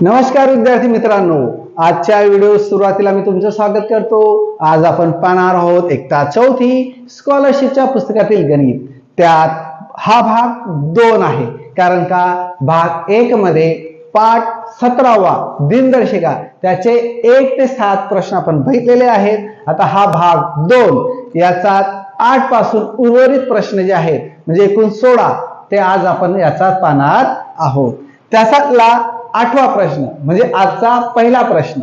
नमस्कार विद्यार्थी मित्रांनो, आजच्या व्हिडिओ सुरुवातीला मी तुमचं स्वागत करतो। आज आपण पाहणार आहोत इयत्ता चौथी स्कॉलरशिपच्या पुस्तकातील गणित। त्यात हा भाग 2 आहे, कारण का भाग 1 मध्ये पाठ 17वा दिनदर्शिका त्याचे 1 ते 7 प्रश्न आपण बघितलेले आहेत। आता हा भाग 2 याचा 8 पासून उर्वरित प्रश्न जे आहेत म्हणजे एकूण 16 ते आज आपण याचा पाहणार आहोत। त्यातला 8वा प्रश्न म्हणजे आजचा पहिला प्रश्न,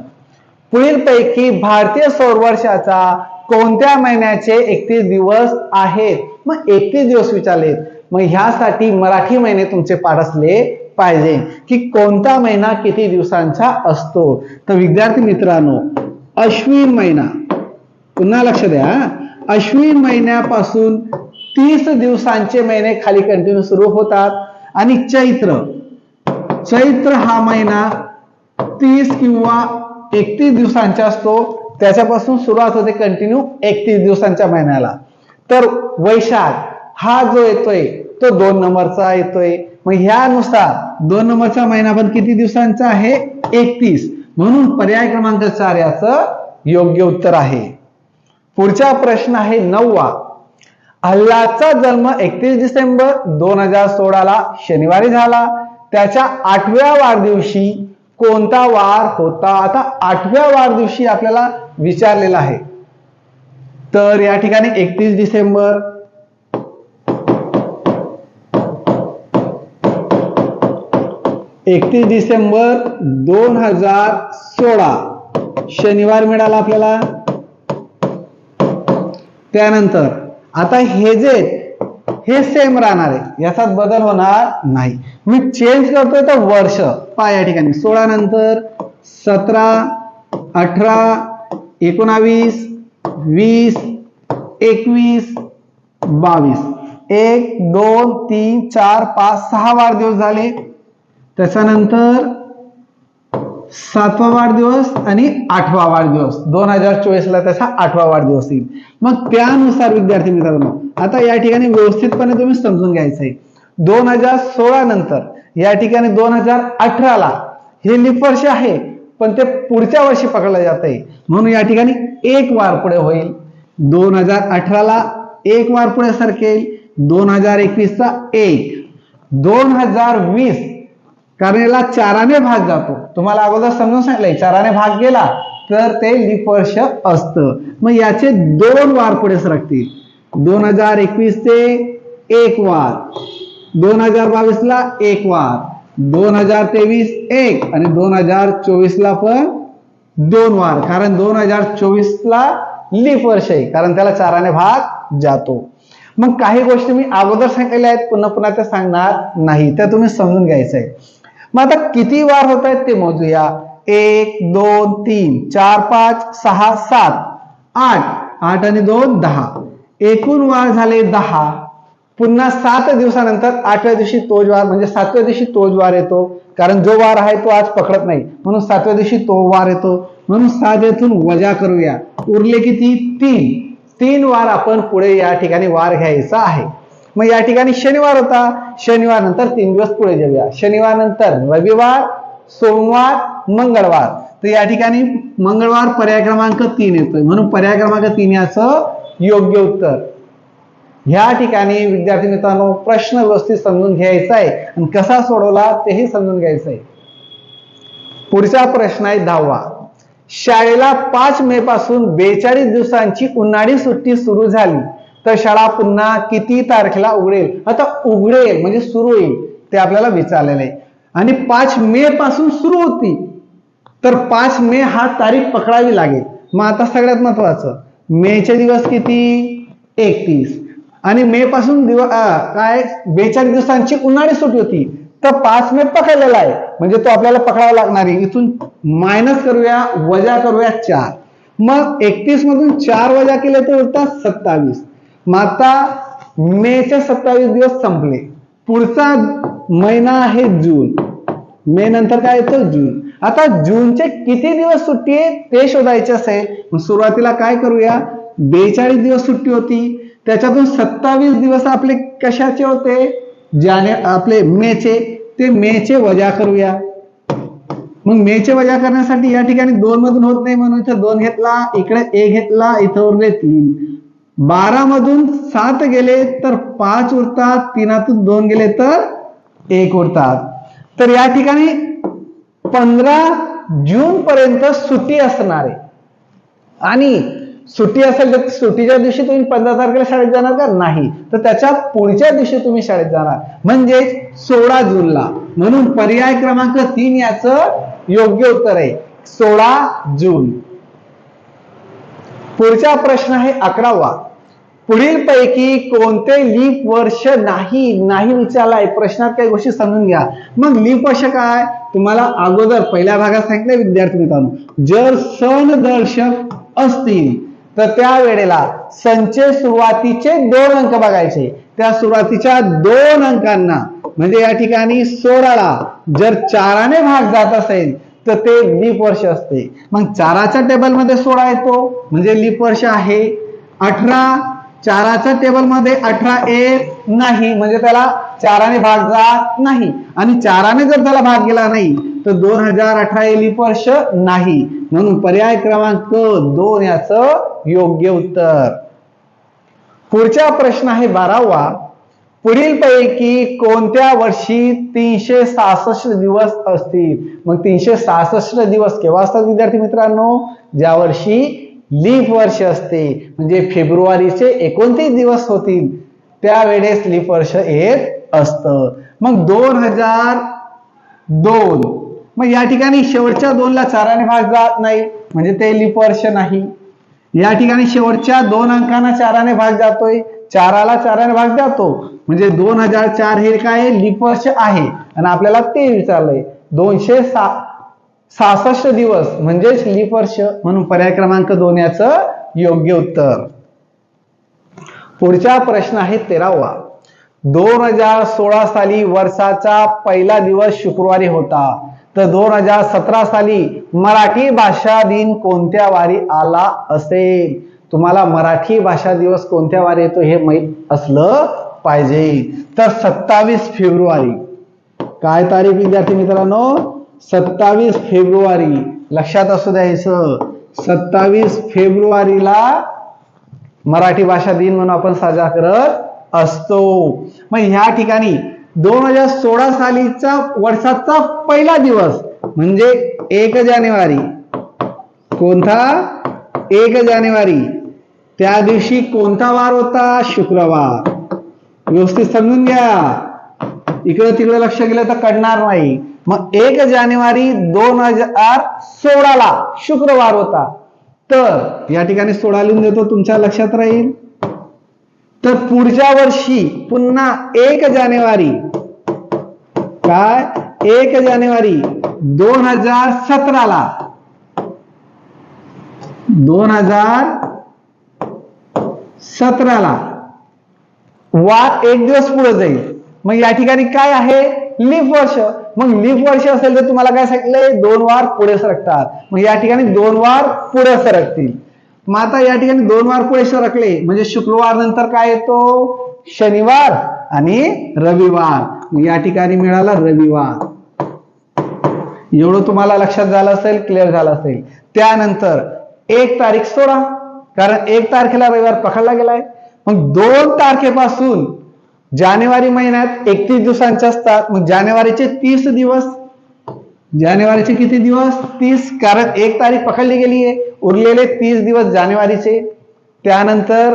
पुढीलपैकी भारतीय सौर वर्षाचा कोणत्या महिन्याचे 31 दिवस आहेत। मग 31 दिवस विचारले, मग ह्यासाठी मराठी महिने तुमचे पाठ असले पाहिजे की कोणता महिना किती दिवसांचा असतो। तर विद्यार्थी मित्रांनो, अश्विन महिना, पुन्हा लक्ष द्या, अश्विन महिन्यापासून 30 दिवसांचे महिने खाली कंटिन्यू सुरू होतात आणि चैत्र हा महिना 30 किंवा 31 दिवसांचा असतो, त्याच्यापासून सुरुवात होते कंटिन्यू 31 दिवसांच्या महिन्याला। तर वैशाख हा जो येतोय तो 2 नंबरचा येतोय, मग ह्यानुसार 2 नंबरचा महिना पण किती दिवसांचा आहे 31, म्हणून पर्याय क्रमांक 4 याचं योग्य उत्तर आहे। पुढचा प्रश्न आहे 9वा, अल्लाहचा जन्म 31 डिसेंबर 2016 ला शनिवारी झाला, त्याच्या 8व्या वाढदिवशी कोणता वार होता। आता 8व्या वाढदिवशी आपल्याला विचारलेला आहे, तर या ठिकाणी 31 डिसेंबर 2016 शनिवार मिळाला आपल्याला। त्यानंतर आता हे सेम राहणार आहे, याचा बदल होणार नाही। मी चेंज करतोय तर वर्ष पहा, या ठिकाणी 16 नंतर 17, 18, 19, 20, 21, 22, 1, 2, 3, 4, 5, 6 वाढदिवस झाले। त्याच्यानंतर 7वा वाढदिवस आणि 8वा वाढदिवस 2024 ला त्याचा 8वा वाढदिवस येईल। मग त्यानुसार विद्यार्थी मित्रांनो, आता या ठिकाणी व्यवस्थितपणे तुम्ही समजून घ्यायचंय, 2016 नंतर या ठिकाणी 2018 ला हे लीप वर्ष आहे, पण ते पुढच्या वर्षी पकडलं जात आहे, म्हणून या ठिकाणी 1 वार पुढे होईल। 2018 ला 1 वार पुढे सरकेल, 2021 चा 1, 2020 कारण याला 4ने भाग जातो, तुम्हाला अगोदर समजून सांगितलंय 4ने भाग गेला तर ते लीप वर्ष असतं, मग याचे 2 वार पुढे सरकतील। 2021 चे 1 वार, 2022 ला 1 वार, 2023 1 आणि 2024 ला पण 2 वार, कारण 2024 ला लीप वर्ष आहे, कारण त्याला 4ने भाग जातो। मग काही गोष्टी मी अगोदर सांगितलेल्या आहेत, पुन्हा त्या सांगणार नाही, त्या तुम्ही समजून घ्यायचं आहे। मग आता किती वार होत आहेत ते मोजूया, 1 2 3 4 5 6 7 8, 8 आणि 2 10, एकूण वार झाले 10। पुन्हा 7 दिवसानंतर 8व्या दिवशी तोच वार म्हणजे 7व्या दिवशी तोच वार येतो, कारण जो वार आहे तो आज पकडत नाही, म्हणून 7व्या दिवशी तो वार येतो, म्हणून 7 येथून वजा करूया, उरले किती 3 वार आपण पुढे या ठिकाणी वार घ्यायचा आहे। मग या ठिकाणी शनिवार होता, शनिवार नंतर 3 दिवस पुढे जाऊया, शनिवार नंतर रविवार, सोमवार, मंगळवार, तर या ठिकाणी मंगळवार पर्याय क्रमांक 3 येतोय, म्हणून पर्याय क्रमांक 3 याचं योग्य उत्तर। ह्या ठिकाणी विद्यार्थी मित्रांनो प्रश्न व्यवस्थित समजून घ्यायचा आहे आणि कसा सोडवला तेही समजून घ्यायचं आहे। पुढचा प्रश्न आहे 10वा, शाळेला 5 मे पासून 42 दिवसांची उन्हाळी सुट्टी सुरू झाली, तर शाळा पुन्हा किती तारखेला उघडेल। आता उघडेल म्हणजे सुरू होईल ते आपल्याला विचारलेलं आहे, आणि 5 मे पासून सुरू होती, तर 5 मे हा तारीख पकडावी लागेल। मग आता सगळ्यात महत्वाचं, मेचे दिवस किती 31, आणि मे पासून काय 42 दिवसांची उन्हाळी सुट्टी होती, तर 5 मे पकडलेला आहे, म्हणजे तो आपल्याला पकडावा लागणार आहे। इथून मायनस करूया, वजा करूया 4, मग 31 मधून 4 वजा केले तर उरतात 27। मग आता मेचे 27 दिवस संपले, पुढचा महिना आहे जून, मे नंतर काय येतं जून। आता जूनचे किती दिवस सुट्टी आहे ते शोधायचे असेल, सुरुवातीला काय करूया, 42 दिवस सुट्टी होती, त्याच्यातून 27 दिवस आपले कशाचे होते, आपले मेचे, ते मेचे वजा करूया, मग मेचे वजा करण्यासाठी या ठिकाणी 2 मधून होत नाही म्हणून इथं 2 घेतला, इकडे 1 घेतला, इथं उरले 3. 12 मधून 7 गेले तर 5 उरतात, 3तून 2 गेले तर 1 उरतात. तर या ठिकाणी 15 जून पर्यंत सुट्टी असणार आहे. आणि सुट्टी असेल तर सुट्टीच्या दिवशी तुम्ही 15 तारखेला शाळेत जाणार का? नाही. तर त्याच्या पुढच्या दिवशी तुम्ही शाळेत जाणार, म्हणजे 16 जूनला. म्हणून पर्याय क्रमांक 3 याचं योग्य उत्तर आहे 16 जून. पुढचा प्रश्न आहे 11वा. पुढील पैकी कोणते लीप वर्ष नाही विचारलाय. प्रश्नात काही गोष्टी समजून घ्या. मग लीप वर्ष काय? तुम्हाला अगोदर पहिल्या भागात सांगितले विद्यार्थी मित्रांनो, जर सण दर्शक असतील तर त्या वेळेला संचे सुरुवातीचे 2 अंक बघायचे. त्या सुरुवातीच्या 2 अंकांना म्हणजे या ठिकाणी 16ला जर 4ने भाग जात असेल तर ते लीप वर्ष असते. मग 4च्या टेबलमध्ये 16 येतो म्हणजे लीप वर्ष आहे. 18 4च्या टेबलमध्ये 18 येत नाही म्हणजे त्याला 4ने भाग जात नाही. आणि 4ने जर त्याला भाग गेला नाही तर 2018 हे लीप वर्ष नाही. म्हणून पर्याय क्रमांक 2 याचं योग्य उत्तर. पुढचा प्रश्न आहे 12वा. पुढील पैकी कोणत्या वर्षी 366 दिवस असतील? मग 366 दिवस केव्हा असतात विद्यार्थी मित्रांनो? ज्या वर्षी लीप वर्ष असते, म्हणजे फेब्रुवारीचे 29 दिवस होतील त्यावेळेस लीप वर्ष येत असतं. मग 2002, मग या ठिकाणी शेवटच्या 2ला 4ने भाग जात नाही म्हणजे ते लीप वर्ष नाही. या ठिकाणी शेवटच्या 2 अंकांना 4ने भाग जातोय, 4ला 4ने भाग जातो म्हणजे 2004 हे काय लीप वर्ष आहे. आणि आपल्याला ते विचारलंय 266 दिवस म्हणजेच लीप वर्ष. म्हणून पर्याय क्रमांक 2 याचं योग्य उत्तर. पुढचा प्रश्न आहे 13वा. 2016 साली वर्षाचा पहिला दिवस शुक्रवारी होता, तर 2017 साली मराठी भाषा दिन कोणत्या वारी आला असेल? तुम्हाला मराठी भाषा दिवस कोणत्या वारी येतो हे माहित असलं पाहिजे. तर 27 फेब्रुवारी. काय तारीख विद्यार्थी मित्रांनो? 27 फेब्रुवारी. लक्षात असू द्यायचं, 27 फेब्रुवारीला मराठी भाषा दिन म्हणून आपण साजरा करत असतो. मग ह्या ठिकाणी 2016 सालीचा वर्षाचा पहिला दिवस म्हणजे 1 जानेवारी. कोणता? 1 जानेवारी. त्या दिवशी कोणता वार होता? शुक्रवार. व्यवस्थित समजून घ्या, इकडे तिकडे लक्ष गेलं तर कळणार नाही. मग 1 जानेवारी 2016ला शुक्रवार होता. तर या ठिकाणी 16 लिहून देतो, तुमच्या लक्षात राहील. तर पुढच्या वर्षी पुन्हा 1 जानेवारी. काय? 1 जानेवारी 2017ला 2017ला वार 1 दिवस पुढे जाईल. मग या ठिकाणी काय आहे? लीप वर्ष. मग लीप वर्ष असेल तर तुम्हाला काय सांगितलंय? 2 वार पुढे सरकतात. मग या ठिकाणी 2 वार पुढे सरकतील. मग आता या ठिकाणी 2 वार पुढे सरकले म्हणजे शुक्रवार नंतर काय येतो? शनिवार आणि रविवार. मग या ठिकाणी मिळाला रविवार. एवढं तुम्हाला लक्षात झालं असेल, क्लिअर झालं असेल. त्यानंतर 1 तारीख सोडा, कारण 1 तारखेला रविवार पकडला गेलाय. मग 2 तारखेपासून जानेवारी महिन्यात 31 दिवसांचे असतात. मग जानेवारीचे 30 दिवस. जानेवारीचे किती दिवस? 30, कारण 1 तारीख पकडली गेली आहे. उरलेले 30 दिवस जानेवारीचे. त्यानंतर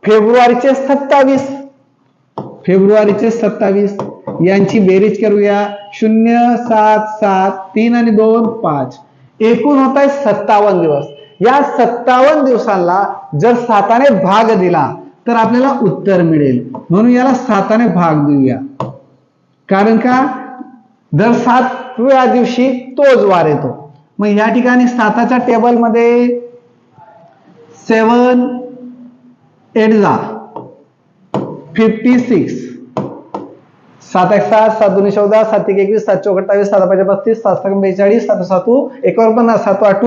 फेब्रुवारीचे 27. फेब्रुवारीचे 27 यांची बेरीज करूया. 0, 7, 7, 3 आणि 2, 5. एकूण होत आहे 57 दिवस. या 57 दिवसांना जर 7ने भाग दिला तर आपल्याला उत्तर मिळेल. म्हणून याला 7ने भाग देऊया. कारण का? दर 7व्या दिवशी तोच वार येतो. मग या ठिकाणी 7च्या टेबलमध्ये 7 8 जा 56. 7 1 7, 7 2 14, 7 1 21, 7 4 28, 7 5 35, 7 6 42, 7 7 1 49, 7 8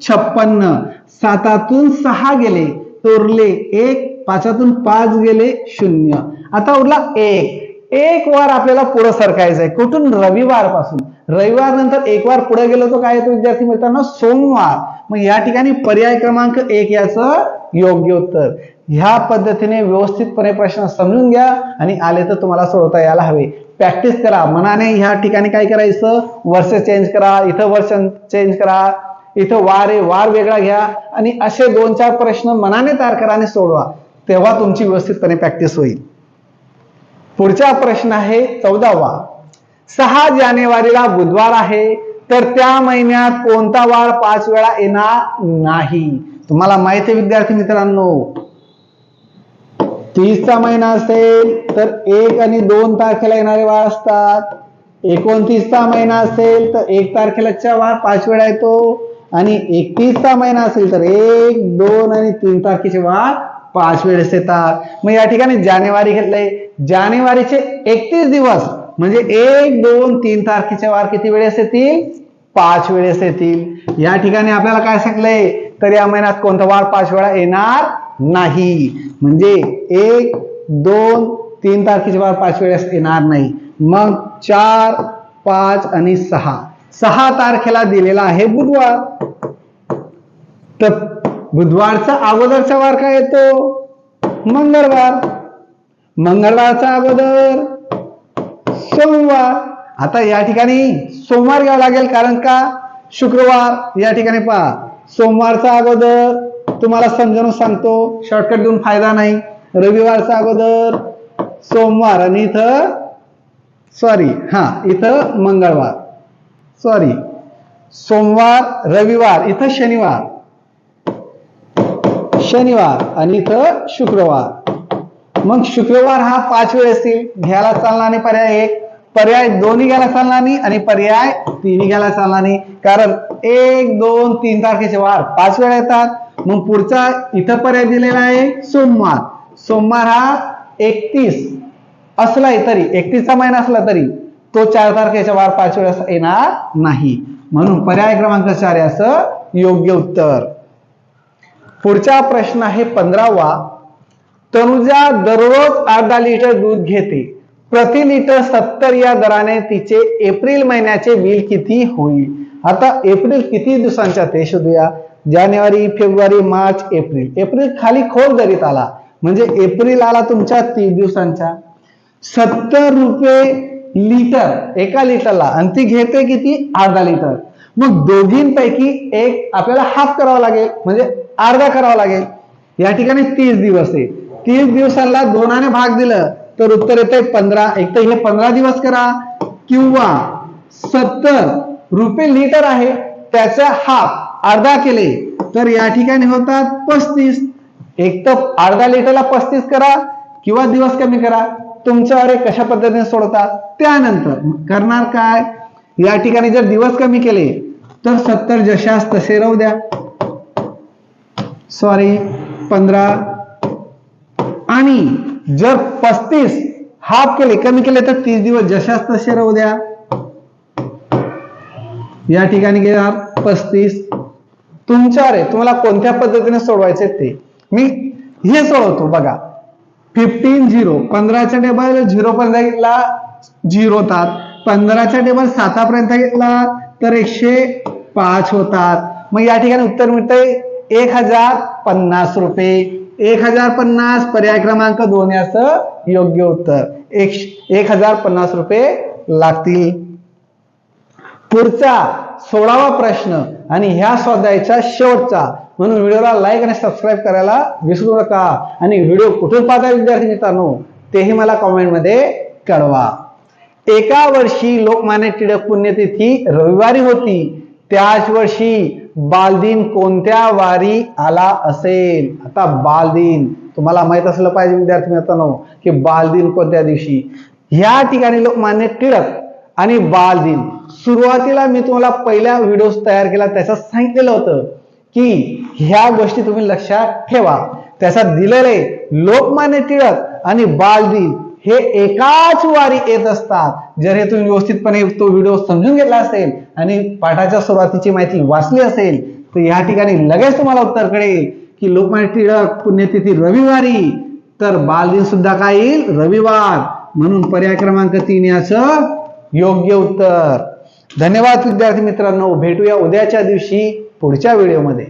56. 7तून 6 गेले तर उरले 1, 5तून 5 गेले 0. आता उरला 1. एक वार आपल्याला पुढे सरकायचं आहे. कुठून? रविवार पासून. रविवार नंतर एक वार पुढे गेलो तर काय येतो विद्यार्थी मित्रांनो? सोमवार. मग या ठिकाणी पर्याय क्रमांक 1 याचं योग्य उत्तर. ह्या पद्धतीने व्यवस्थितपणे प्रश्न समजून घ्या आणि आले तर तुम्हाला सोडवता यायला हवे. प्रॅक्टिस करा मनाने. ह्या ठिकाणी काय करायचं? वर्ष चेंज करा, इथं वर्ष चेंज करा, इथं वार आहे, वार वेगळा घ्या आणि असे 2-4 प्रश्न मनाने तयार करा आणि सोडवा. तेव्हा तुमची व्यवस्थितपणे प्रॅक्टिस होईल. पुढचा प्रश्न आहे 14वा. 6 जानेवारीला बुधवार आहे तर त्या महिन्यात कोणता वार 5 वेळा येणार नाही? तुम्हाला माहिती आहे विद्यार्थी मित्रांनो, 30चा महिना असेल तर 1 आणि 2 तारखेला येणारे वार असतात. 29चा महिना असेल तर 1 तारखेलाच्या वार 5 वेळा येतो आणि 31चा महिना असेल तर 1, 2 आणि 3 तारखेचे वार 5 वेळेस येतात. मग या ठिकाणी जानेवारी घेतलंय. जानेवारीचे 31 दिवस म्हणजे 1, 2, 3 तारखेचे वार किती वेळेस येतील? 5 वेळेस येतील. या ठिकाणी आपल्याला काय सांगितलंय? तर या महिन्यात कोणता वार 5 वेळा येणार नाही. म्हणजे 1, 2, 3 तारखेचे वार 5 वेळेस येणार नाही. मग 4, 5 आणि 6 तारखेला दिलेला आहे बुधवार. तर बुधवारचा अगोदरचा वार काय येतो? मंगळवार. मंगळवारचा अगोदर सोमवार. आता या ठिकाणी सोमवार घ्यावा लागेल कारण का? शुक्रवार. या ठिकाणी पहा, सोमवारचा अगोदर तुम्हाला समजावून सांगतो, शॉर्टकट देऊन फायदा नाही. रविवारचा अगोदर सोमवार आणि इथं मंगळवार, सोमवार, रविवार, इथं शनिवार आणि इथं शुक्रवार. मग शुक्रवार हा 5 वेळेस येईल. घ्यायला चालणार नाही पर्याय 1, पर्याय 2 घ्यायला चालणार नाही आणि पर्याय 3 घ्यायला चालणार नाही. कारण 1, 2, 3 तारखेचे वार 5 वेळा येतात. मग पुढचा इथं पर्याय दिलेला आहे सोमवार. सोमवार हा 31 असला तरी, 31चा महिना असला तरी तो 4 तारखेच्या वार 5 वेळेस येणार नाही. म्हणून पर्याय क्रमांक 4 याचं योग्य उत्तर. पुढचा प्रश्न आहे 15वा. तनुजा दररोज अर्धा लिटर दूध घेते. प्रति लिटर 70 या दराने तिचे एप्रिल महिन्याचे बिल किती होईल? आता एप्रिल किती दिवसांचा ते शोधूया. जानेवारी, फेब्रुवारी, मार्च, एप्रिल. एप्रिल खाली खोल दरीत आला म्हणजे एप्रिल आला तुमच्या 30 दिवसांचा. 70 रुपये लिटर एका लिटरला आणि ती घेते किती? अर्धा लिटर. मग दोघींपैकी एक आपल्याला हाफ करावा लागेल म्हणजे अर्धा करावा लागेल. या ठिकाणी 30 दिवस आहे. 30 दिवसांना 2 भाग दिलं तर उत्तर येते 15. एक तर हे 15 दिवस करा किंवा 70 रुपये लिटर आहे त्याचा हाफ अर्धा केले तर या ठिकाणी होतात 35. एक तर अर्धा लिटरला 35 करा किंवा दिवस कमी करा, तुमच्यावर कशा पद्धतीने सोडता. त्यानंतर करणार काय? या ठिकाणी जर दिवस कमी केले तर 70 जशास तसे राहू द्या, 15. आणि जर 35 हाफ केले कमी केले तर 30 दिवस जशास तसे राहू द्या. या ठिकाणी घेणार 35. तुमच्यावर आहे तुम्हाला कोणत्या पद्धतीने सोडवायचे ते. मी हे सोडवतो बघा. 15 0 15च्या टेबल 0 पर्यंत घेतला 0 होतात. 15च्या टेबल 7 पर्यंत घेतला तर 105 होतात. मग या ठिकाणी उत्तर मिळतंय 1050 रुपये. 1050 पर्याय क्रमांक 2 याचं योग्य उत्तर. 1050 रुपये लागतील. पुढचा 16वा प्रश्न आणि ह्या स्वाध्यायाचा शेवटचा, म्हणून व्हिडिओला लाईक आणि सबस्क्राईब करायला विसरू नका. आणि व्हिडिओ कुठून पाहता विद्यार्थी मित्रांनो तेही मला कमेंट मध्ये कळवा. एका वर्षी लोकमान्य टिळक पुण्यतिथी रविवारी होती, त्याच वर्षी बालदिन कोणत्या वारी आला असेल? आता बालदिन तुम्हाला माहित असलं पाहिजे विद्यार्थी मित्रांनो की बालदिन कोणत्या दिवशी. ह्या ठिकाणी लोकमान्य टिळक आणि बालदिन सुरुवातीला मी तुम्हाला पहिल्या व्हिडिओ तयार केला त्याच्यात सांगितलेलं होतं की ह्या गोष्टी तुम्ही लक्षात ठेवा. त्याच्यात दिलेले लोकमान्य टिळक आणि बालदिन हे एकाच वारी येत असतात. जर हे तुम्ही व्यवस्थितपणे तो व्हिडिओ समजून घेतला असेल आणि पाठाच्या सुरुवातीची माहिती वाचली असेल तर या ठिकाणी लगेच तुम्हाला उत्तर कळेल की लोकमान्य टिळक पुण्यतिथी रविवारी तर बालदिन सुद्धा काय येईल? रविवार. म्हणून पर्याय क्रमांक 3 याचं योग्य उत्तर. धन्यवाद विद्यार्थी मित्रांनो, भेटूया उद्याच्या दिवशी पुढच्या व्हिडिओमध्ये.